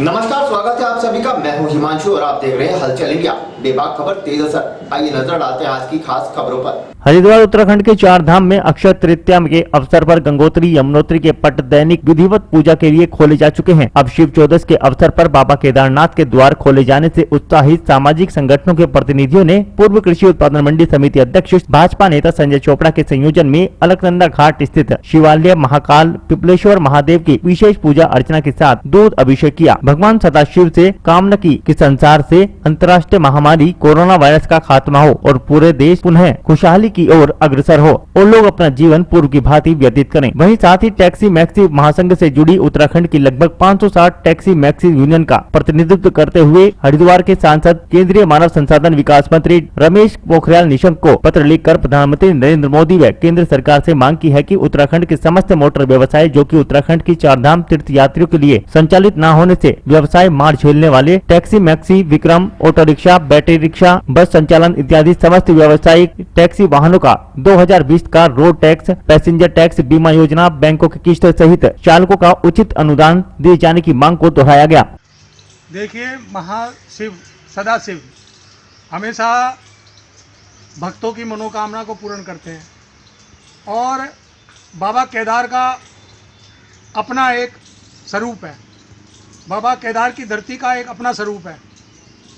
नमस्कार, स्वागत है आप सभी का। मैं हूं हिमांशु और आप देख रहे हैं हलचल इंडिया। बेबाक खबर तेज असर। आइए नजर डालते हैं आज की खास खबरों पर। हरिद्वार उत्तराखंड के चार धाम में अक्षय तृतीया के अवसर पर गंगोत्री यमुनोत्री के पट दैनिक विधिवत पूजा के लिए खोले जा चुके हैं। अब शिव चौदस के अवसर पर बाबा केदारनाथ के द्वार खोले जाने से उत्साहित सामाजिक संगठनों के प्रतिनिधियों ने पूर्व कृषि उत्पादन मंडी समिति अध्यक्ष भाजपा नेता संजय चोपड़ा के संयोजन में अलकनंदा घाट स्थित शिवालय महाकाल पिपलेश्वर महादेव की विशेष पूजा अर्चना के साथ दूध अभिषेक किया। भगवान सदाशिव से कामना की कि संसार से अंतर्राष्ट्रीय महामारी कोरोना वायरस का खात्मा हो और पूरे देश पुनः खुशहाली की ओर अग्रसर हो और लोग अपना जीवन पूर्व की भांति व्यतीत करें। वहीं साथ ही टैक्सी मैक्सी महासंघ से जुड़ी उत्तराखंड की लगभग 560 टैक्सी मैक्सी यूनियन का प्रतिनिधित्व करते हुए हरिद्वार के सांसद केंद्रीय मानव संसाधन विकास मंत्री रमेश पोखरियाल निशंक को पत्र लिखकर प्रधानमंत्री नरेंद्र मोदी व केंद्र सरकार से मांग की है कि उत्तराखंड के समस्त मोटर व्यवसाय जो कि उत्तराखंड की चारधाम तीर्थ यात्रियों के लिए संचालित न होने से व्यवसाय मार झेलने वाले taxi maxi Vikram auto rickshaw battery rickshaw bus संचालन इत्यादि समस्त व्यावसायिक टैक्सी वाहनों का 2020 का रोड टैक्स पैसेंजर टैक्स बीमा योजना बैंकों की किस्त सहित चालकों का उचित अनुदान दिए जाने की मांग को दोहराया गया। देखिए, महाशिव सदाशिव हमेशा भक्तों की मनोकामना को पूर्ण करते हैं और बाबा केदार का अपना एक स्वरूप है। बाबा केदार की धरती का एक अपना स्वरूप है।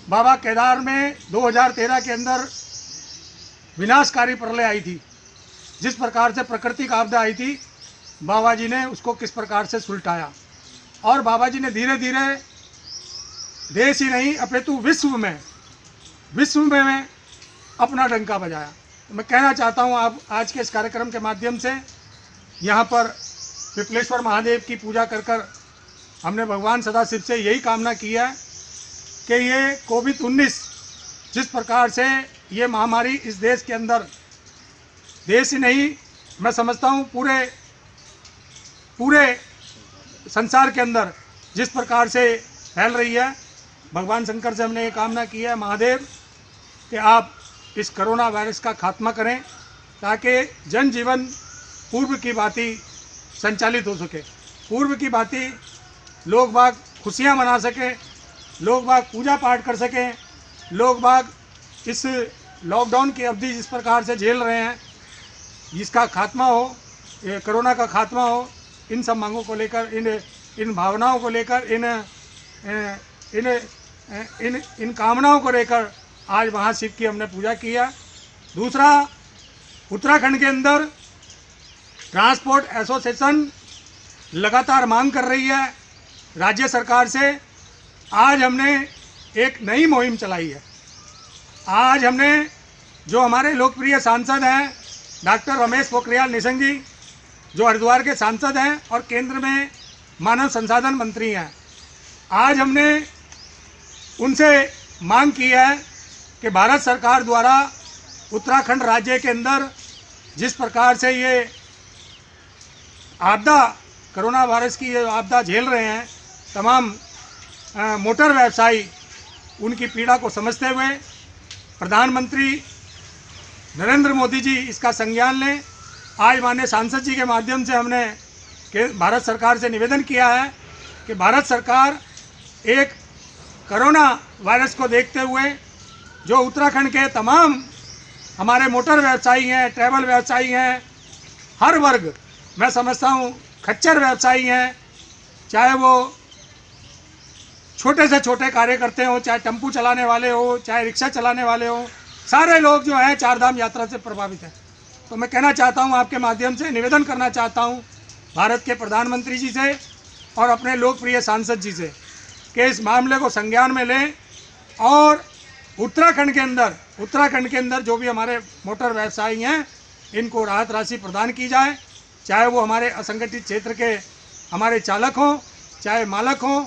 बाबा केदार में 2013 के अंदर विनाशकारी प्रलय आई थी। जिस प्रकार से प्राकृतिक आपदा आई थी, बाबा जी ने उसको किस प्रकार से सुलटाया और बाबा जी ने धीरे धीरे देश ही नहीं अपितु विश्व में अपना डंका बजाया। तो मैं कहना चाहता हूँ आप आज के इस कार्यक्रम के माध्यम से यहाँ पर पिपलेश्वर महादेव की पूजा कर हमने भगवान सदाशिव से यही कामना की है कि ये कोविड-19 जिस प्रकार से ये महामारी इस देश के अंदर, देश ही नहीं मैं समझता हूँ पूरे संसार के अंदर जिस प्रकार से फैल रही है, भगवान शंकर से हमने ये कामना की है महादेव कि आप इस कोरोना वायरस का खात्मा करें ताकि जनजीवन पूर्व की भांति संचालित हो सके, पूर्व की भांति लोग बाग खुशियाँ मना सकें, लोग बाग पूजा पाठ कर सकें, लोग बाग इस लॉकडाउन की अवधि जिस प्रकार से झेल रहे हैं जिसका खात्मा हो, ये कोरोना का खात्मा हो। इन सब मांगों को लेकर, इन भावनाओं को लेकर, इन कामनाओं को लेकर आज महाशिव की हमने पूजा की है। दूसरा, उत्तराखंड के अंदर ट्रांसपोर्ट एसोसिएशन लगातार मांग कर रही है राज्य सरकार से। आज हमने एक नई मुहिम चलाई है। आज हमने जो हमारे लोकप्रिय सांसद हैं डॉक्टर रमेश पोखरियाल निशंक जी, जो हरिद्वार के सांसद हैं और केंद्र में मानव संसाधन मंत्री हैं, आज हमने उनसे मांग की है कि भारत सरकार द्वारा उत्तराखंड राज्य के अंदर जिस प्रकार से ये आपदा, कोरोना वायरस की ये आपदा झेल रहे हैं, तमाम मोटर व्यवसायी उनकी पीड़ा को समझते हुए प्रधानमंत्री नरेंद्र मोदी जी इसका संज्ञान लें। आज माननीय सांसद जी के माध्यम से हमने भारत सरकार से निवेदन किया है कि भारत सरकार एक कोरोना वायरस को देखते हुए जो उत्तराखंड के तमाम हमारे मोटर व्यवसायी हैं, ट्रैवल व्यवसायी हैं, हर वर्ग, मैं समझता हूँ खच्चर व्यवसायी हैं, चाहे वो छोटे से छोटे कार्य करते हो, चाहे टेम्पू चलाने वाले हो, चाहे रिक्शा चलाने वाले हो, सारे लोग जो हैं चारधाम यात्रा से प्रभावित हैं। तो मैं कहना चाहता हूं, आपके माध्यम से निवेदन करना चाहता हूं भारत के प्रधानमंत्री जी से और अपने लोकप्रिय सांसद जी से कि इस मामले को संज्ञान में लें और उत्तराखंड के अंदर जो भी हमारे मोटर व्यवसायी हैं इनको राहत राशि प्रदान की जाए, चाहे वो हमारे असंगठित क्षेत्र के हमारे चालक हों, चाहे मालक हों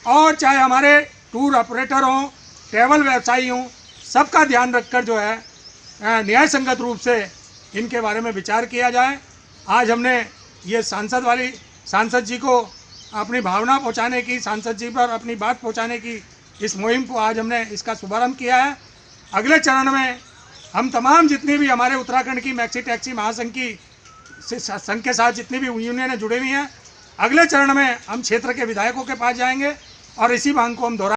और चाहे हमारे टूर ऑपरेटर हों, ट्रैवल व्यवसायी हों, सबका ध्यान रखकर जो है न्याय संगत रूप से इनके बारे में विचार किया जाए। आज हमने ये सांसद जी को अपनी भावना पहुंचाने की, सांसद जी पर अपनी बात पहुंचाने की इस मुहिम को आज हमने इसका शुभारंभ किया है। अगले चरण में हम तमाम जितनी भी हमारे उत्तराखंड की मैक्सी टैक्सी महासंघ की संघ के साथ जितनी भी यूनियनें जुड़ी हुई हैं, अगले चरण में हम क्षेत्र के विधायकों के पास जाएंगे और इसी मांग को हम दोहरा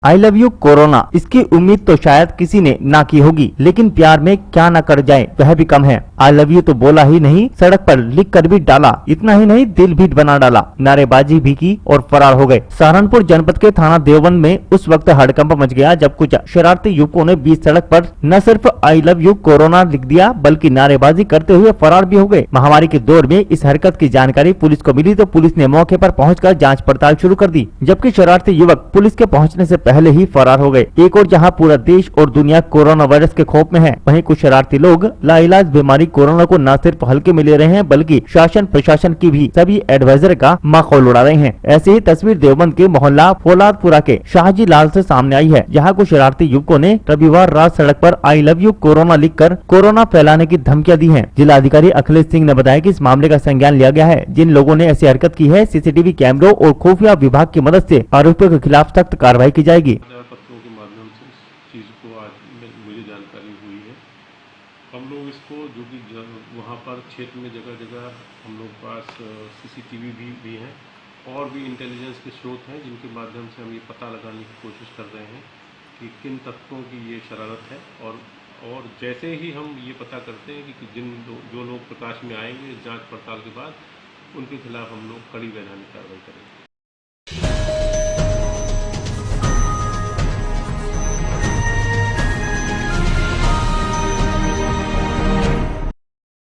आई लव यू कोरोना, इसकी उम्मीद तो शायद किसी ने ना की होगी, लेकिन प्यार में क्या ना कर जाए वह भी कम है। आई लव यू तो बोला ही नहीं, सड़क पर लिख कर भी डाला। इतना ही नहीं, दिल भी बना डाला, नारेबाजी भी की और फरार हो गए। सहारनपुर जनपद के थाना देवबंद में उस वक्त हड़कंप मच गया जब कुछ शरारती युवकों ने बीच सड़क पर न सिर्फ आई लव यू कोरोना लिख दिया बल्कि नारेबाजी करते हुए फरार भी हो गए। महामारी के दौर में इस हरकत की जानकारी पुलिस को मिली तो पुलिस ने मौके पर पहुंचकर जांच पड़ताल शुरू कर दी, जबकि शरारती युवक पुलिस के पहुंचने से पहले ही फरार हो गए। एक और जहां पूरा देश और दुनिया कोरोना वायरस के खौफ में है, वहीं कुछ शरारती लोग लाइलाज बीमारी कोरोना को न सिर्फ हल्के में ले रहे हैं बल्कि शासन प्रशासन की भी सभी एडवाइजर का माखौल उड़ा रहे हैं। ऐसी ही तस्वीर देवबंद के मोहल्ला फौलादपुरा के शाहजी लाल से सामने आई है, जहां कुछ शरारती युवकों ने रविवार रात सड़क पर आई लव यू कोरोना लिखकर कोरोना फैलाने की धमकियां दी हैं। जिला अधिकारी अखिलेश सिंह ने बताया कि इस मामले का संज्ञान लिया गया है। जिन लोगों ने ऐसी हरकत की है, सीसीटीवी कैमरों और खुफिया विभाग की मदद से आरोपियों के खिलाफ सख्त कार्रवाई की जाएगी। पत्रों के माध्यम से इस चीज़ को आज मुझे जानकारी हुई है। हम लोग इसको जो कि वहाँ पर क्षेत्र में जगह जगह हम लोग पास सीसीटीवी भी हैं और भी इंटेलिजेंस के स्रोत हैं जिनके माध्यम से हम ये पता लगाने की कोशिश कर रहे हैं कि किन तत्वों की ये शरारत है। और जैसे ही हम ये पता करते हैं कि जो लोग प्रकाश में आएंगे जांच पड़ताल के बाद उनके खिलाफ हम लोग कड़ी वैधानिक कार्रवाई करेंगे।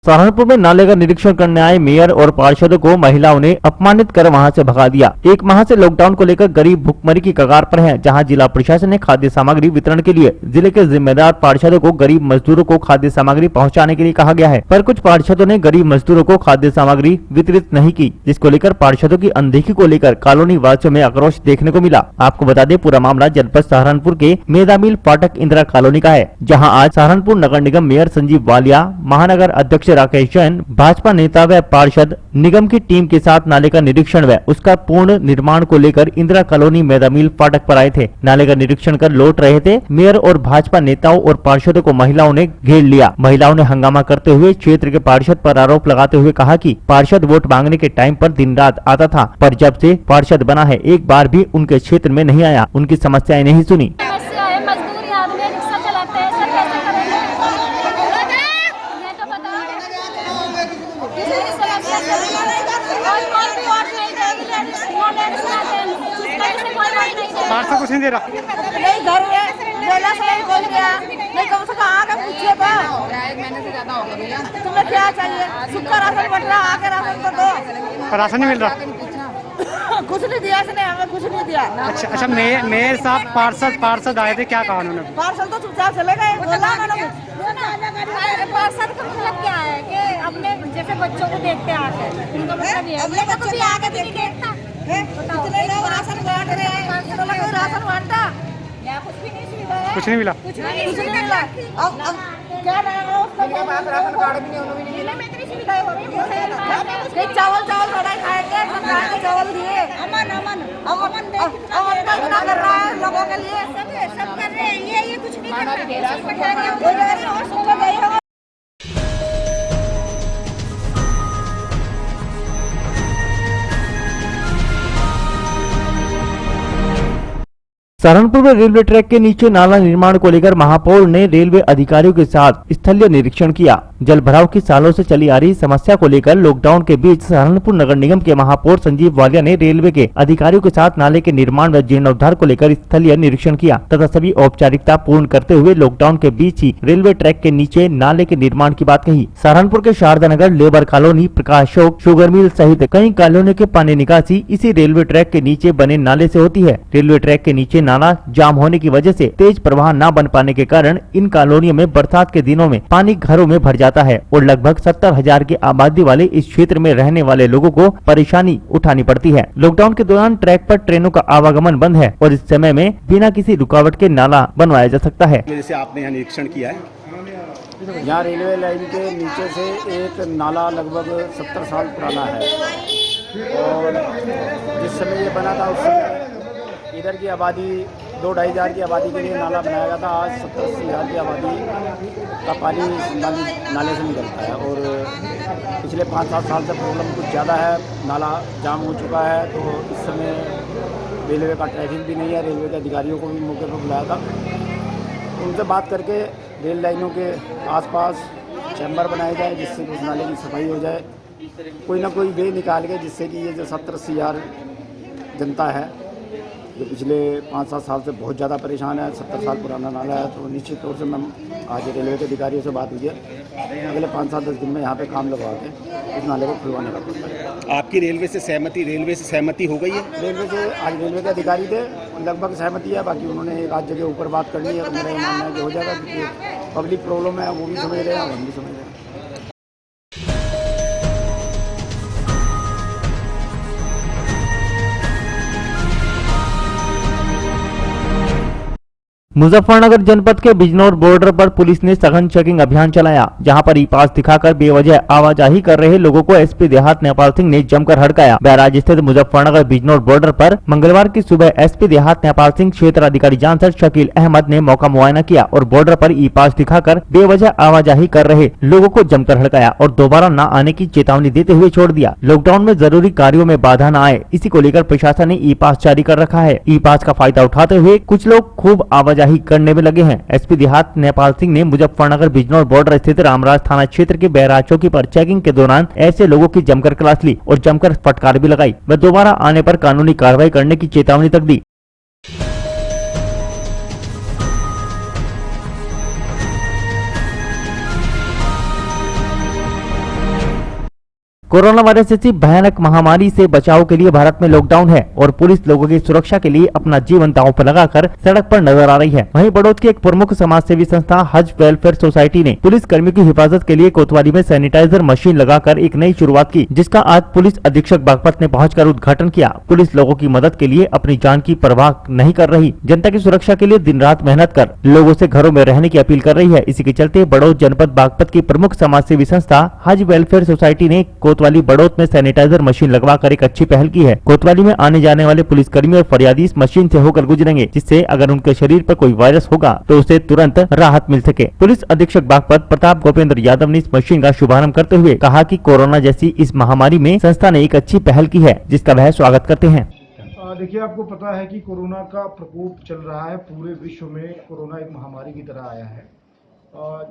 सहारनपुर में नाले का निरीक्षण करने आए मेयर और पार्षदों को महिलाओं ने अपमानित कर वहां से भगा दिया। एक माह से लॉकडाउन को लेकर गरीब भुखमरी की कगार पर है, जहां जिला प्रशासन ने खाद्य सामग्री वितरण के लिए जिले के जिम्मेदार पार्षदों को गरीब मजदूरों को खाद्य सामग्री पहुंचाने के लिए कहा गया है, पर कुछ पार्षदों ने गरीब मजदूरों को खाद्य सामग्री वितरित नहीं की, जिसको लेकर पार्षदों की अनदेखी को लेकर कॉलोनी वासियों में आक्रोश देखने को मिला। आपको बता दें, पूरा मामला जनपद सहारनपुर के मेदामिल फाटक इंदिरा कॉलोनी का है, जहाँ आज सहारनपुर नगर निगम मेयर संजीव वालिया, महानगर अध्यक्ष राकेश जैन, भाजपा नेता व पार्षद निगम की टीम के साथ नाले का निरीक्षण व उसका पूर्ण निर्माण को लेकर इंदिरा कॉलोनी मेदामिल फाटक पर आए थे। नाले का निरीक्षण कर लौट रहे थे। मेयर और भाजपा नेताओं और पार्षदों को महिलाओं ने घेर लिया। महिलाओं ने हंगामा करते हुए क्षेत्र के पार्षद पर आरोप लगाते हुए कहा कि पार्षद वोट मांगने के टाइम पर दिन रात आता था, पर जब से पार्षद बना है एक बार भी उनके क्षेत्र में नहीं आया, उनकी समस्याएं नहीं सुनी। पार्षद कुछ नहीं दे रहा, नहीं घर बोला से बोल गया, नहीं कम से कम आके पूछिए तो एक महीने से ज्यादा होगा भैया, तुम्हें क्या चाहिए? सुखा राशन बट रहा, आके राशन तो दो। राशन नहीं मिल रहा, कुछ नहीं दिया इसने, हमें कुछ नहीं दिया। अच्छा, मेयर साहब पार्षद आए थे, क्या कहा उन्होंने? पार्षद तो चुपचाप चले गए, बोला उन्होंने। पार्षद का मतलब क्या है कि अपने जैसे बच्चों को देखते आके, उनका मतलब ये है अपने बच्चों को आके भी नहीं देखता। कितने लोग राशन बांट रहे हैं, कोई राशन बांटा या कुछ भी नहीं सुविधा है, कुछ नहीं मिला, कुछ नहीं मिला। अब क्या रहेगा उसके पास? राशन कार्ड भी नहीं, उन्होंने भी नहीं मिला। में इतनी सुविधाएं हो रही है, चावल बनाए खाएंगे, सरकार ने चावल दिए, अमन इतना कर रहा है लोगों के लिए, सब कर रहे हैं, ये कुछ नहीं कर रहे। सहारनपुर में रेलवे ट्रैक के नीचे नाला निर्माण को लेकर महापौर ने रेलवे अधिकारियों के साथ स्थलीय निरीक्षण किया। जल भराव की सालों से चली आ रही समस्या को लेकर लॉकडाउन के बीच सहारनपुर नगर निगम के महापौर संजीव वालिया ने रेलवे के अधिकारियों के साथ नाले के निर्माण व जीर्णोद्धार को लेकर स्थलीय निरीक्षण किया तथा सभी औपचारिकता पूर्ण करते हुए लॉकडाउन के बीच ही रेलवे ट्रैक के नीचे नाले के निर्माण की बात कही। सहारनपुर के शारदा नगर, लेबर कॉलोनी, प्रकाश चौक, शुगर मिल सहित कई कॉलोनियों के पानी निकासी इसी रेलवे ट्रैक के नीचे बने नाले से होती है। रेलवे ट्रैक के नीचे नाला जाम होने की वजह से तेज प्रवाह न बन पाने के कारण इन कॉलोनियों में बरसात के दिनों में पानी घरों में भर जाता है और लगभग 70,000 की आबादी वाले इस क्षेत्र में रहने वाले लोगों को परेशानी उठानी पड़ती है। लॉकडाउन के दौरान ट्रैक पर ट्रेनों का आवागमन बंद है और इस समय में बिना किसी रुकावट के नाला बनवाया जा सकता है। जैसे आपने यहाँ निरीक्षण किया है, यहाँ रेलवे लाइन के नीचे से एक नाला लगभग 70 साल पुराना है और जिस समय ये बना था उस समय इधर की आबादी 2-2.5 हज़ार की आबादी के लिए नाला बनाया गया था। आज 70-80 हज़ार की आबादी का पानी नाले से निकलता है और पिछले 5-7 साल से प्रॉब्लम कुछ ज़्यादा है, नाला जाम हो चुका है। तो इस समय रेलवे का ट्रैफिक भी नहीं है, रेलवे के अधिकारियों को भी मौके पर बुलाया था, उनसे बात करके रेल लाइनों के आसपास चैम्बर बनाए जाए जिससे कि उस नाले की सफाई हो जाए, कोई ना कोई वे निकाल के जिससे कि ये जो 70-80 हज़ार जनता है जो पिछले 5-7 साल से बहुत ज़्यादा परेशान है, 70 साल पुराना नाला है, तो निश्चित तौर से मैं आज रेलवे के अधिकारियों से बात हुई है, अगले 5-7-10 दिन में यहाँ पे काम लगवा के इस नाले को खुलवाने का प्रयास। आपकी रेलवे से सहमति हो गई है? रेलवे से आज रेलवे के अधिकारी थे, लगभग सहमति है, बाकी उन्होंने एक आध जगह ऊपर बात करनी है, तो मेरा ये मानना है कि हो जाएगा, क्योंकि पब्लिक प्रॉब्लम है, वो भी समझ रहे हैं, हम भी समझ रहे हैं। मुजफ्फरनगर जनपद के बिजनौर बॉर्डर पर पुलिस ने सघन चेकिंग अभियान चलाया, जहां पर ई पास दिखाकर बेवजह आवाजाही कर रहे लोगों को एसपी देहात नेपाल सिंह ने जमकर हड़काया। बैराज स्थित मुजफ्फरनगर बिजनौर बॉर्डर पर मंगलवार की सुबह एसपी देहात नेपाल सिंह क्षेत्राधिकारी जांसर शकील अहमद ने मौका मुआयना किया और बॉर्डर पर ई पास दिखाकर बेवजह आवाजाही कर रहे लोगों को जमकर हड़काया और दोबारा न आने की चेतावनी देते हुए छोड़ दिया। लॉकडाउन में जरूरी कार्यों में बाधा न आए, इसी को लेकर प्रशासन ने ई पास जारी कर रखा है। ई पास का फायदा उठाते हुए कुछ लोग खूब आवाजाही करने में लगे हैं। एसपी देहात नेपाल सिंह ने मुजफ्फरनगर बिजनौर बॉर्डर स्थित रामराज थाना क्षेत्र के बैराज चौकी पर चेकिंग के दौरान ऐसे लोगों की जमकर क्लास ली और जमकर फटकार भी लगाई व दोबारा आने पर कानूनी कार्रवाई करने की चेतावनी तक दी। कोरोना वायरस जैसी भयानक महामारी से बचाव के लिए भारत में लॉकडाउन है और पुलिस लोगों की सुरक्षा के लिए अपना जीवन दांव पर लगाकर सड़क पर नजर आ रही है। वहीं बड़ौद की एक प्रमुख समाज सेवी संस्था हज वेलफेयर सोसाइटी ने पुलिस कर्मियों की हिफाजत के लिए कोतवाली में सैनिटाइजर मशीन लगाकर एक नई शुरुआत की, जिसका आज पुलिस अधीक्षक बागपत ने पहुंचकर उद्घाटन किया। पुलिस लोगों की मदद के लिए अपनी जान की परवाह नहीं कर रही, जनता की सुरक्षा के लिए दिन रात मेहनत कर लोगों से घरों में रहने की अपील कर रही है। इसी के चलते बड़ौद जनपद बागपत की प्रमुख समाज सेवी संस्था हज वेलफेयर सोसाइटी ने कोतवाली बड़ौद में सैनिटाइजर मशीन लगवाकर एक अच्छी पहल की है। कोतवाली में आने जाने वाले पुलिसकर्मी और फरियादी इस मशीन से होकर गुजरेंगे, जिससे अगर उनके शरीर पर कोई वायरस होगा तो उसे तुरंत राहत मिल सके। पुलिस अधीक्षक बागपत प्रताप गोपेंद्र यादव ने इस मशीन का शुभारंभ करते हुए कहा कि कोरोना जैसी इस महामारी में संस्था ने एक अच्छी पहल की है, जिसका वह स्वागत करते हैं। देखिए, आपको पता है कि कोरोना का प्रकोप चल रहा है, पूरे विश्व में कोरोना एक महामारी की तरह आया है,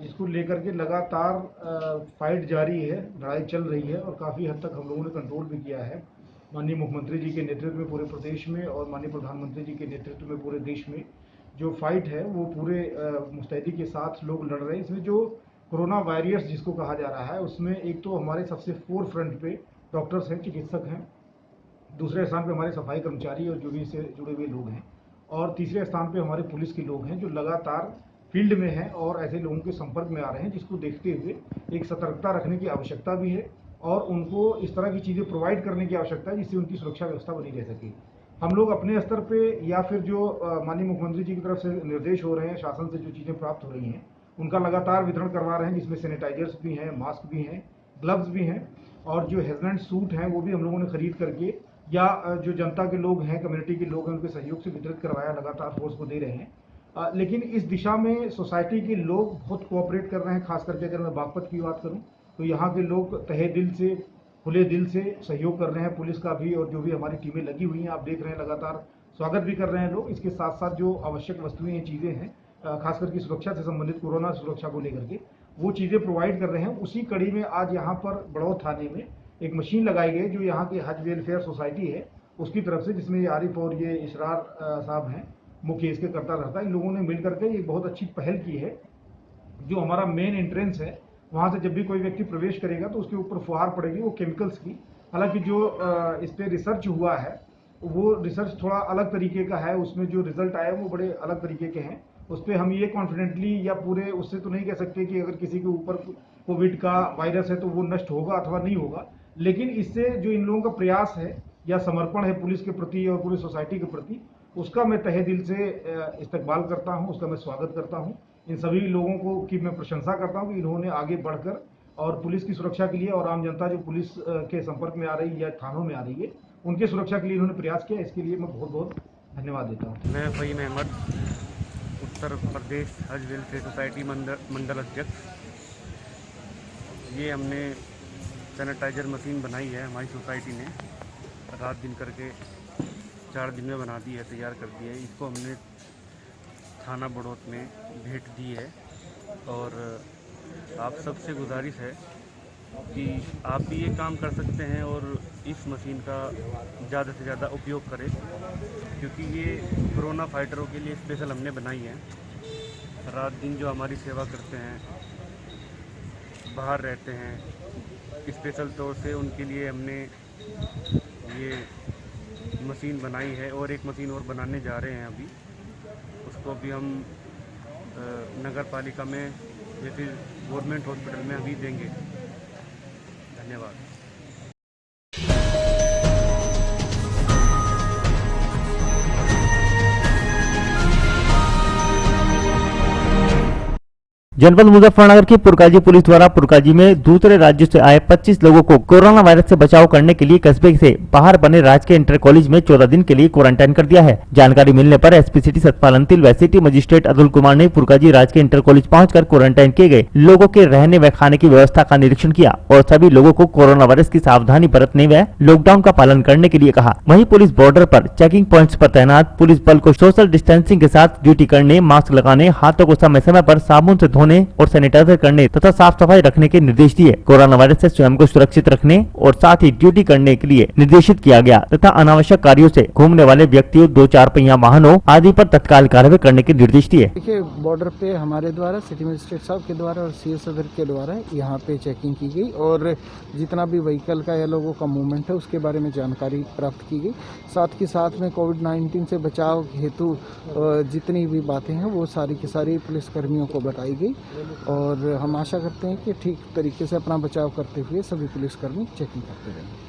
जिसको लेकर के लगातार फाइट जारी है, लड़ाई चल रही है और काफ़ी हद तक हम लोगों ने कंट्रोल भी किया है। माननीय मुख्यमंत्री जी के नेतृत्व में पूरे प्रदेश में और माननीय प्रधानमंत्री जी के नेतृत्व में पूरे देश में जो फाइट है वो पूरे मुस्तैदी के साथ लोग लड़ रहे हैं। इसमें जो कोरोना वारियर्स जिसको कहा जा रहा है, उसमें एक तो हमारे सबसे फोर फ्रंट पे डॉक्टर्स हैं, चिकित्सक हैं, दूसरे स्थान पे हमारे सफाई कर्मचारी और जो भी इससे जुड़े हुए लोग हैं, और तीसरे स्थान पे हमारे पुलिस के लोग हैं जो लगातार फील्ड में हैं और ऐसे लोगों के संपर्क में आ रहे हैं, जिसको देखते हुए एक सतर्कता रखने की आवश्यकता भी है और उनको इस तरह की चीज़ें प्रोवाइड करने की आवश्यकता है जिससे उनकी सुरक्षा व्यवस्था बनी रह सके। हम लोग अपने स्तर पे या फिर जो माननीय मुख्यमंत्री जी की तरफ से निर्देश हो रहे हैं, शासन से जो चीज़ें प्राप्त हो रही हैं, उनका लगातार वितरण करवा रहे हैं, जिसमें सैनिटाइजर्स भी हैं, मास्क भी हैं, ग्लव्स भी हैं और जो हेजलेंट सूट हैं वो भी हम लोगों ने खरीद करके या जो जनता के लोग हैं, कम्युनिटी के लोग हैं, उनके सहयोग से वितरित करवाया, लगातार फोर्स को दे रहे हैं। लेकिन इस दिशा में सोसाइटी के लोग बहुत कोऑपरेट कर रहे हैं। खास करके अगर मैं बागपत की बात करूं तो यहाँ के लोग तहे दिल से, खुले दिल से सहयोग कर रहे हैं, पुलिस का भी और जो भी हमारी टीमें लगी हुई हैं, आप देख रहे हैं लगातार स्वागत भी कर रहे हैं लोग। इसके साथ साथ जो आवश्यक वस्तुएं चीज़ें हैं, खास करके सुरक्षा से संबंधित, कोरोना सुरक्षा को लेकर के वो चीज़ें प्रोवाइड कर रहे हैं। उसी कड़ी में आज यहाँ पर बड़ौद थाने में एक मशीन लगाई गई जो यहाँ की हज वेलफेयर सोसाइटी है उसकी तरफ से, जिसमें ये आरिफ और ये इसरार साहब हैं, मुख्य इसके करता रहता है। इन लोगों ने मिल करके एक बहुत अच्छी पहल की है। जो हमारा मेन एंट्रेंस है, वहाँ से जब भी कोई व्यक्ति प्रवेश करेगा तो उसके ऊपर फुहार पड़ेगी वो केमिकल्स की। हालांकि जो इस पर रिसर्च हुआ है वो रिसर्च थोड़ा अलग तरीके का है, उसमें जो रिजल्ट आए वो बड़े अलग तरीके के हैं। उस पर हम ये कॉन्फिडेंटली या पूरे उससे तो नहीं कह सकते कि अगर किसी के ऊपर कोविड का वायरस है तो वो नष्ट होगा अथवा नहीं होगा, लेकिन इससे जो इन लोगों का प्रयास है या समर्पण है पुलिस के प्रति और पूरी सोसाइटी के प्रति, उसका मैं तहे दिल से इस्तकबाल करता हूं, उसका मैं स्वागत करता हूं। इन सभी लोगों को की मैं प्रशंसा करता हूं कि इन्होंने आगे बढ़कर और पुलिस की सुरक्षा के लिए और आम जनता जो पुलिस के संपर्क में आ रही है या थानों में आ रही है, उनकी सुरक्षा के लिए इन्होंने प्रयास किया। इसके लिए मैं बहुत बहुत धन्यवाद देता हूँ। मैं फ़हीम अहमद, उत्तर प्रदेश हज वेलफेयर सोसाइटी मंडल अध्यक्ष। ये हमने सैनिटाइज़र मशीन बनाई है हमारी सोसाइटी ने, रात दिन करके 4 दिन में बना दी है, तैयार कर दी है। इसको हमने थाना बड़ौत में भेंट दी है और आप सबसे गुजारिश है कि आप भी ये काम कर सकते हैं और इस मशीन का ज़्यादा से ज़्यादा उपयोग करें, क्योंकि ये कोरोना फाइटरों के लिए स्पेशल हमने बनाई है। रात दिन जो हमारी सेवा करते हैं, बाहर रहते हैं, स्पेशल तौर से उनके लिए हमने ये मशीन बनाई है और एक मशीन और बनाने जा रहे हैं अभी। उसको भी हम नगर पालिका में या फिर गवर्नमेंट हॉस्पिटल में अभी देंगे। धन्यवाद। जनपद मुजफ्फरनगर की पुरकाजी पुलिस द्वारा पुरकाजी में दूसरे राज्यों से आए 25 लोगों को कोरोना वायरस से बचाव करने के लिए कस्बे से बाहर बने राजकीय इंटर कॉलेज में 14 दिन के लिए क्वारंटाइन कर दिया है। जानकारी मिलने पर एसपी सिटी सतपाल अंतिल व सिटी मजिस्ट्रेट अतुल कुमार ने पुरकाजी राजकीय इंटर कॉलेज पहुंचकर क्वारंटाइन किए गए लोगों के रहने व खाने की व्यवस्था का निरीक्षण किया और सभी लोगों को कोरोना वायरस की सावधानी बरतने व लॉकडाउन का पालन करने के लिए कहा। वहीं पुलिस बॉर्डर पर चेकिंग पॉइंट्स पर तैनात पुलिस बल को सोशल डिस्टेंसिंग के साथ ड्यूटी करने, मास्क लगाने, हाथों को समय समय पर साबुन से धोने और सैनिटाइजर करने तथा साफ सफाई रखने के निर्देश दिए। कोरोना वायरस से स्वयं को सुरक्षित रखने और साथ ही ड्यूटी करने के लिए निर्देशित किया गया तथा अनावश्यक कार्यों से घूमने वाले व्यक्तियों, 2-4 पहिया वाहनों आदि पर तत्काल कार्रवाई करने के निर्देश दिए। देखिए, बॉर्डर पे हमारे द्वारा सिटी मजिस्ट्रेट साहब के द्वारा और सीएस सदर के द्वारा यहाँ पे चेकिंग की गई और जितना भी व्हीकल का या लोगों का मूवमेंट है उसके बारे में जानकारी प्राप्त की गई। साथ ही साथ में कोविड-19 से बचाव हेतु जितनी भी बातें हैं वो सारी की सारी पुलिस कर्मियों को बताई गई और हम आशा करते हैं कि ठीक तरीके से अपना बचाव करते हुए सभी पुलिसकर्मी चेकिंग करते रहेंगे।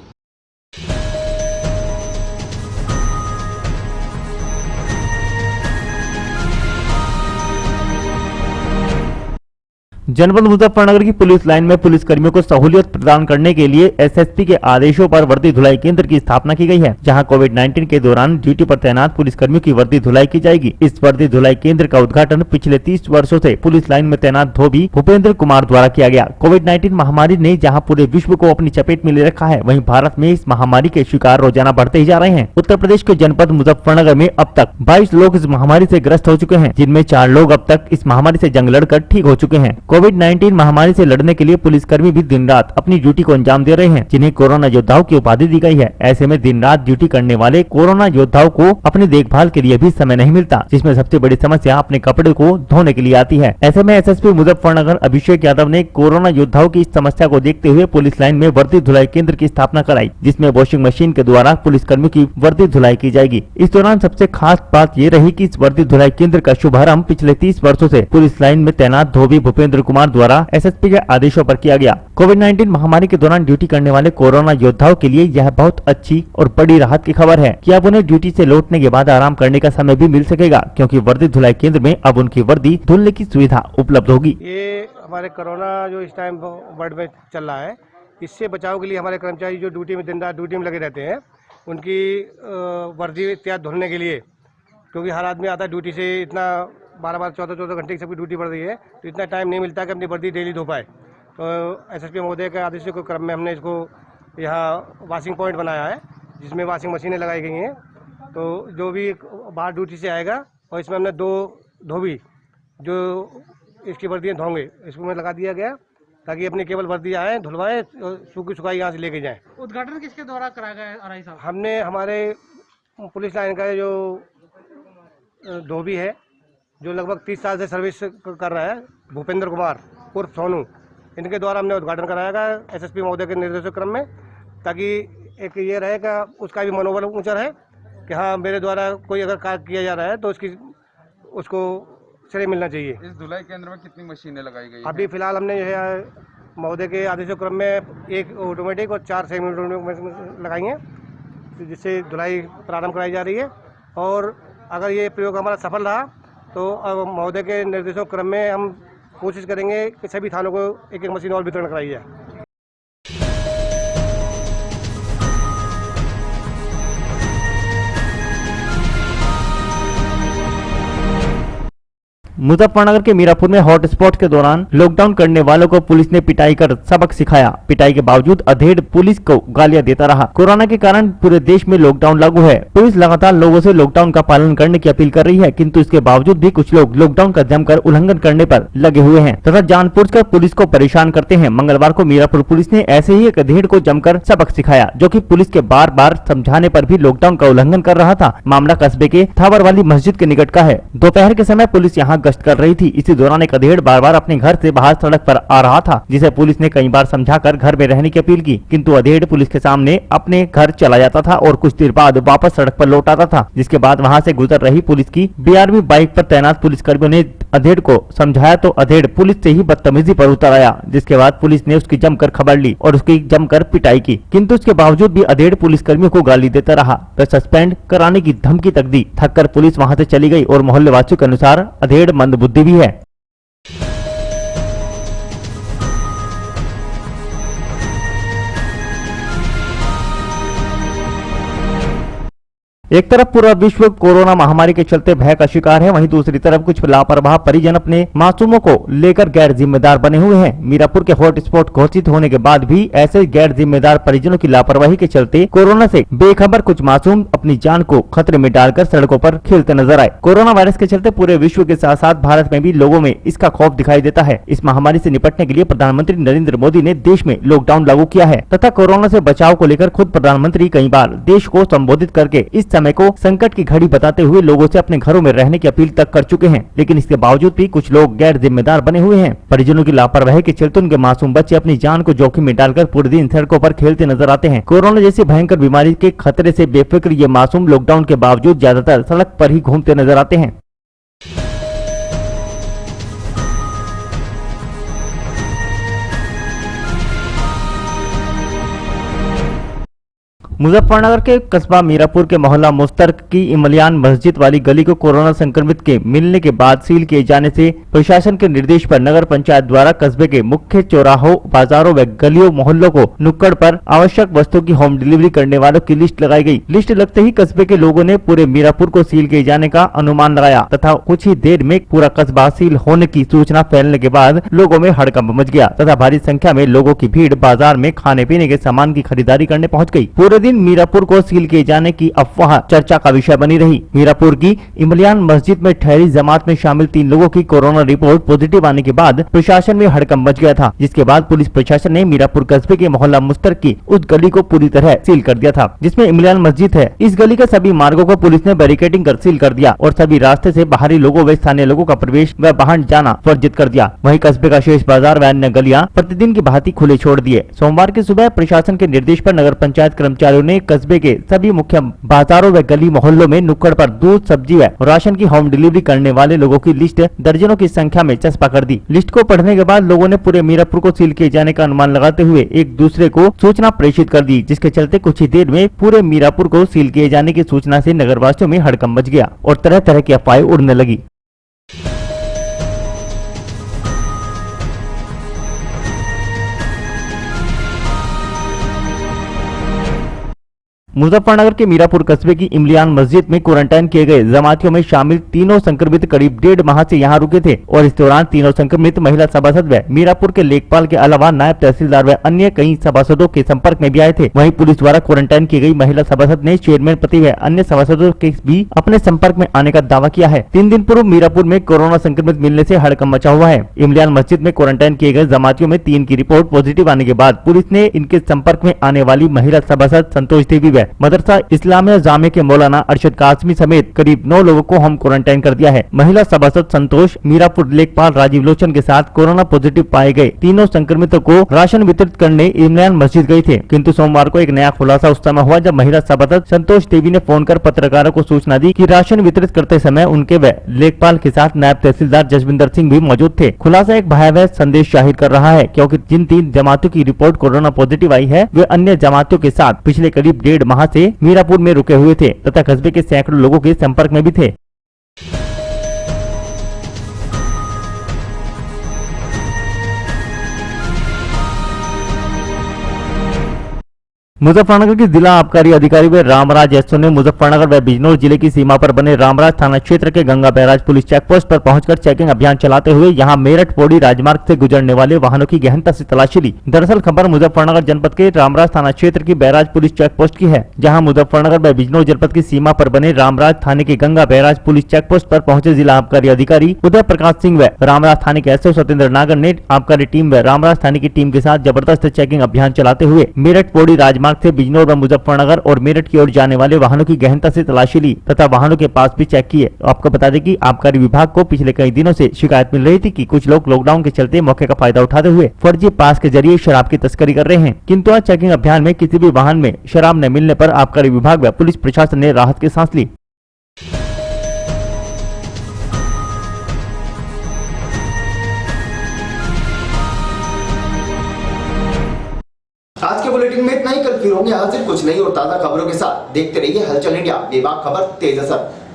जनपद मुजफ्फरनगर की पुलिस लाइन में पुलिस कर्मियों को सहूलियत प्रदान करने के लिए एसएसपी के आदेशों पर वर्दी धुलाई केंद्र की स्थापना की गई है, जहां कोविड-19 के दौरान ड्यूटी पर तैनात पुलिस कर्मियों की वर्दी धुलाई की जाएगी। इस वर्दी धुलाई केंद्र का उद्घाटन पिछले 30 वर्षों से पुलिस लाइन में तैनात धोबी भूपेंद्र कुमार द्वारा किया गया। कोविड-19 महामारी ने जहाँ पूरे विश्व को अपनी चपेट में ले रखा है, वहीं भारत में इस महामारी के शिकार रोजाना बढ़ते ही जा रहे हैं। उत्तर प्रदेश के जनपद मुजफ्फरनगर में अब तक 22 लोग इस महामारी से ग्रस्त हो चुके हैं, जिनमें 4 लोग अब तक इस महामारी से जंग लड़कर ठीक हो चुके हैं। कोविड-19 महामारी से लड़ने के लिए पुलिसकर्मी भी दिन रात अपनी ड्यूटी को अंजाम दे रहे हैं, जिन्हें कोरोना योद्धाओं की उपाधि दी गई है। ऐसे में दिन रात ड्यूटी करने वाले कोरोना योद्धाओं को अपनी देखभाल के लिए भी समय नहीं मिलता, जिसमें सबसे बड़ी समस्या अपने कपड़े को धोने के लिए आती है। ऐसे में एसएसपी मुजफ्फरनगर अभिषेक यादव ने कोरोना योद्धाओं की इस समस्या को देखते हुए पुलिस लाइन में वर्दी धुलाई केंद्र की स्थापना कराई, जिसमें वॉशिंग मशीन के द्वारा पुलिसकर्मियों की वर्दी धुलाई की जाएगी। इस दौरान सबसे खास बात ये रही कि इस वर्दी धुलाई केंद्र का शुभारंभ पिछले 30 वर्षों से पुलिस लाइन में तैनात धोबी भूपेंद्र कुमार द्वारा एसएसपी के आदेशों पर किया गया। कोविड-19 महामारी के दौरान ड्यूटी करने वाले कोरोना योद्धाओं के लिए यह बहुत अच्छी और बड़ी राहत की खबर है कि अब उन्हें ड्यूटी से लौटने के बाद आराम करने का समय भी मिल सकेगा, क्योंकि वर्दी धुलाई केंद्र में अब उनकी वर्दी धुलने की सुविधा उपलब्ध होगी। ये हमारे कोरोना जो इस टाइम वर्ल्ड में चल रहा है, इससे बचाव के लिए हमारे कर्मचारी जो ड्यूटी में दिन रात ड्यूटी में लगे रहते हैं, उनकी वर्दी इत्यादि धुलने के लिए, क्योंकि हर आदमी आता है ड्यूटी से, इतना 12-12, 14-14 घंटे की सबकी ड्यूटी पड़ रही है, तो इतना टाइम नहीं मिलता कि अपनी वर्दी डेली धो पाए। तो एसएसपी महोदय के आदेश के क्रम में हमने इसको यहाँ वॉशिंग पॉइंट बनाया है, जिसमें वॉशिंग मशीनें लगाई गई हैं। तो जो भी बाहर ड्यूटी से आएगा, और इसमें हमने 2 धोबी जो इसकी वर्दियाँ धोंगे, इसको लगा दिया गया ताकि अपनी केवल वर्दी आए, धुलवाएं, सूखी सुखाई यहाँ से लेके जाएं। उद्घाटन किसके द्वारा कराया गया आरआई साहब? हमने हमारे पुलिस लाइन का जो धोबी है, जो लगभग 30 साल से सर्विस कर रहा है, भूपेंद्र कुमार उर्फ सोनू, इनके द्वारा हमने उद्घाटन कराया गया एसएसपी महोदय के निर्देशों क्रम में, ताकि एक ये रहे कि उसका भी मनोबल ऊंचा रहे कि हाँ, मेरे द्वारा कोई अगर कार्य किया जा रहा है तो उसको श्रेय मिलना चाहिए। इस धुलाई केंद्र में कितनी मशीनें लगाई गई? अभी फिलहाल हमने जो है महोदय के आदेशों क्रम में 1 ऑटोमेटिक और 4 सेमी ऑटोमेटिक लगाई हैं, जिससे धुलाई प्रारंभ कराई जा रही है। और अगर ये प्रयोग हमारा सफल रहा तो अब महोदय के निर्देशों क्रम में हम कोशिश करेंगे कि सभी थानों को 1-1 मशीन और वितरण कराई जाए। मुजफ्फरनगर के मीरापुर में हॉटस्पॉट के दौरान लॉकडाउन करने वालों को पुलिस ने पिटाई कर सबक सिखाया। पिटाई के बावजूद अधेड़ पुलिस को गालियां देता रहा। कोरोना के कारण पूरे देश में लॉकडाउन लागू है। पुलिस लगातार लोगों से लॉकडाउन का पालन करने की अपील कर रही है, किंतु इसके बावजूद भी कुछ लोग लॉकडाउन का जमकर उल्लंघन करने पर लगे हुए हैं तथा जानबूझकर पुलिस को परेशान करते हैं। मंगलवार को मीरापुर पुलिस ने ऐसे ही एक अधेड़ को जमकर सबक सिखाया, जो कि पुलिस के बार बार समझाने पर भी लॉकडाउन का उल्लंघन कर रहा था। मामला कस्बे के थावर वाली मस्जिद के निकट का है। दोपहर के समय पुलिस यहाँ गश्त कर रही थी। इसी दौरान एक अधेड़ बार बार अपने घर से बाहर सड़क पर आ रहा था, जिसे पुलिस ने कई बार समझाकर घर में रहने की अपील की, किंतु अधेड़ पुलिस के सामने अपने घर चला जाता था और कुछ देर बाद वापस सड़क पर लौट आता था। जिसके बाद वहाँ से गुजर रही पुलिस की BRB बाइक पर तैनात पुलिसकर्मियों ने अधेड़ को समझाया तो अधेड़ पुलिस से ही बदतमीजी पर उतर आया, जिसके बाद पुलिस ने उसकी जमकर खबर ली और उसकी जमकर पिटाई की, किंतु उसके बावजूद भी अधेड़ पुलिसकर्मियों को गाली देता रहा व सस्पेंड कराने की धमकी तक दी। थककर पुलिस वहां से चली गई और मोहल्ले वासियों के अनुसार अधेड़ मंदबुद्धि भी है। एक तरफ पूरा विश्व कोरोना महामारी के चलते भय का शिकार है, वहीं दूसरी तरफ कुछ लापरवाह परिजन अपने मासूमों को लेकर गैर जिम्मेदार बने हुए हैं। मीरापुर के हॉटस्पॉट घोषित होने के बाद भी ऐसे गैर जिम्मेदार परिजनों की लापरवाही के चलते कोरोना से बेखबर कुछ मासूम अपनी जान को खतरे में डालकर सड़कों पर खेलते नजर आए। कोरोना वायरस के चलते पूरे विश्व के साथ साथ भारत में भी लोगों में इसका खौफ दिखाई देता है। इस महामारी से निपटने के लिए प्रधानमंत्री नरेंद्र मोदी ने देश में लॉकडाउन लागू किया है तथा कोरोना से बचाव को लेकर खुद प्रधानमंत्री कई बार देश को संबोधित करके इस समय को संकट की घड़ी बताते हुए लोगों से अपने घरों में रहने की अपील तक कर चुके हैं, लेकिन इसके बावजूद भी कुछ लोग गैर जिम्मेदार बने हुए हैं। परिजनों की लापरवाही के चलते उनके मासूम बच्चे अपनी जान को जोखिम में डालकर पूरे दिन सड़कों पर खेलते नजर आते हैं। कोरोना जैसी भयंकर बीमारी के खतरे से बेफिक्र ये मासूम लॉकडाउन के बावजूद ज्यादातर सड़क पर ही घूमते नजर आते हैं। मुजफ्फरनगर के कस्बा मीरापुर के मोहल्ला मुश्तरक की इमलियान मस्जिद वाली गली को कोरोना संक्रमित के मिलने के बाद सील किए जाने से प्रशासन के निर्देश पर नगर पंचायत द्वारा कस्बे के मुख्य चौराहों, बाजारों व गलियों मोहल्लों को नुक्कड़ पर आवश्यक वस्तुओं की होम डिलीवरी करने वालों की लिस्ट लगाई गई। लिस्ट लगते ही कस्बे के लोगों ने पूरे मीरापुर को सील किए जाने का अनुमान लगाया तथा कुछ ही देर में पूरा कस्बा सील होने की सूचना फैलने के बाद लोगों में हड़कंप मच गया तथा भारी संख्या में लोगों की भीड़ बाजार में खाने पीने के सामान की खरीदारी करने पहुँच गयी। पूरे दिन मीरापुर को सील किए जाने की अफवाह चर्चा का विषय बनी रही। मीरापुर की इमलियान मस्जिद में ठहरी जमात में शामिल 3 लोगों की कोरोना रिपोर्ट पॉजिटिव आने के बाद प्रशासन में हड़कंप मच गया था, जिसके बाद पुलिस प्रशासन ने मीरापुर कस्बे के मोहल्ला मुश्तरक की उस गली को पूरी तरह सील कर दिया था, जिसमें इमलियान मस्जिद है। इस गली के सभी मार्गों को पुलिस ने बैरिकेडिंग कर सील कर दिया और सभी रास्ते से बाहरी लोगों व स्थानीय लोगों का प्रवेश व बाहर जाना वर्जित कर दिया। वहीं कस्बे का शेष बाजार व अन्य गलियां प्रतिदिन की भांति खुले छोड़ दिए। सोमवार की सुबह प्रशासन के निर्देश पर नगर पंचायत कर्मचारियों ने कस्बे के सभी मुख्य बाजारों व गली मोहल्लों में नुक्कड़ पर दूध, सब्जी व राशन की होम डिलीवरी करने वाले लोगों की लिस्ट दर्जनों की संख्या में चस्पा कर दी। लिस्ट को पढ़ने के बाद लोगों ने पूरे मीरापुर को सील किए जाने का अनुमान लगाते हुए एक दूसरे को सूचना प्रेषित कर दी, जिसके चलते कुछ ही देर में पूरे मीरापुर को सील किए जाने की सूचना से नगरवासियों में हड़कंप मच गया और तरह तरह की अफवाहें उड़ने लगी। मुजफ्फरनगर के मीरापुर कस्बे की इमलियान मस्जिद में क्वारंटाइन किए गए जमातियों में शामिल 3 संक्रमित करीब 1.5 माह से यहां रुके थे और इस दौरान 3 संक्रमित महिला सभासद व मीरापुर के लेखपाल के अलावा नायब तहसीलदार व अन्य कई सभासदों के संपर्क में भी आए थे। वहीं पुलिस द्वारा क्वारंटाइन की गई महिला सभासद ने चेयरमैन पति व अन्य सभासदों के भी अपने संपर्क में आने का दावा किया है। 3 दिन पूर्व मीरापुर में कोरोना संक्रमित मिलने से हड़कंप मचा हुआ है। इमलियान मस्जिद में क्वारंटाइन किए गए जमातियों में 3 की रिपोर्ट पॉजिटिव आने के बाद पुलिस ने इनके संपर्क में आने वाली महिला सभासद संतोष देवी व मदरसा इस्लामिया जामे के मौलाना अरशद कासमी समेत करीब 9 लोगों को होम क्वारंटाइन कर दिया है। महिला सभासद संतोष मीरापुर लेखपाल राजीव लोचन के साथ कोरोना पॉजिटिव पाए गए 3 संक्रमितों को राशन वितरित करने इमलियान मस्जिद गए थे, किंतु सोमवार को एक नया खुलासा उस समय हुआ जब महिला सभासद संतोष देवी ने फोन कर पत्रकारों को सूचना दी कि राशन वितरित करते समय उनके व लेखपाल के साथ नायब तहसीलदार जसविंदर सिंह भी मौजूद थे। खुलासा एक भयावह संदेश जाहिर कर रहा है, क्योंकि जिन 3 जमातों की रिपोर्ट कोरोना पॉजिटिव आई है वे अन्य जमातों के साथ पिछले करीब 1.5 माह से मीरापुर में रुके हुए थे तथा कस्बे के सैकड़ों लोगों के संपर्क में भी थे। मुजफ्फरनगर के जिला आबकारी अधिकारी व रामराज एसओ ने मुजफ्फरनगर व बिजनौर जिले की सीमा पर बने रामराज थाना क्षेत्र के Ganga barrage police check post पर पहुंचकर चेकिंग अभियान चलाते हुए यहां मेरठ पौड़ी राजमार्ग से गुजरने वाले वाहनों की गहनता से तलाशी ली। दरअसल खबर मुजफ्फरनगर जनपद के रामराज थाना क्षेत्र की बैराज पुलिस चेक पोस्ट की है, जहाँ मुजफ्फरनगर व बिजनौर जनपद की सीमा पर बने रामराज थाने के Ganga barrage police check post पर पहुंचे जिला आबकारी अधिकारी उदय प्रकाश सिंह व रामराज थाने के एसओ सत्येंद्र नागर ने आबकारी टीम व रामराज थाने की टीम के साथ जबरदस्त चेकिंग अभियान चलाते हुए मेरठ पौड़ी राजमार्ग से बिजनौर व मुजफ्फरनगर और मेरठ की ओर जाने वाले वाहनों की गहनता से तलाशी ली तथा वाहनों के पास भी चेक किए। आपको बता दें कि आबकारी विभाग को पिछले कई दिनों से शिकायत मिल रही थी कि कुछ लोग लॉकडाउन के चलते मौके का फायदा उठाते हुए फर्जी पास के जरिए शराब की तस्करी कर रहे हैं, किंतु आज चेकिंग अभियान में किसी भी वाहन में शराब न मिलने पर आबकारी विभाग व पुलिस प्रशासन ने राहत की सांस ली। आज के बुलेटिन में इतना ही। कल फिर होंगे हाजिर कुछ नई और ताजा खबरों के साथ। देखते रहिए हलचल इंडिया, बेबाक खबर तेज असर।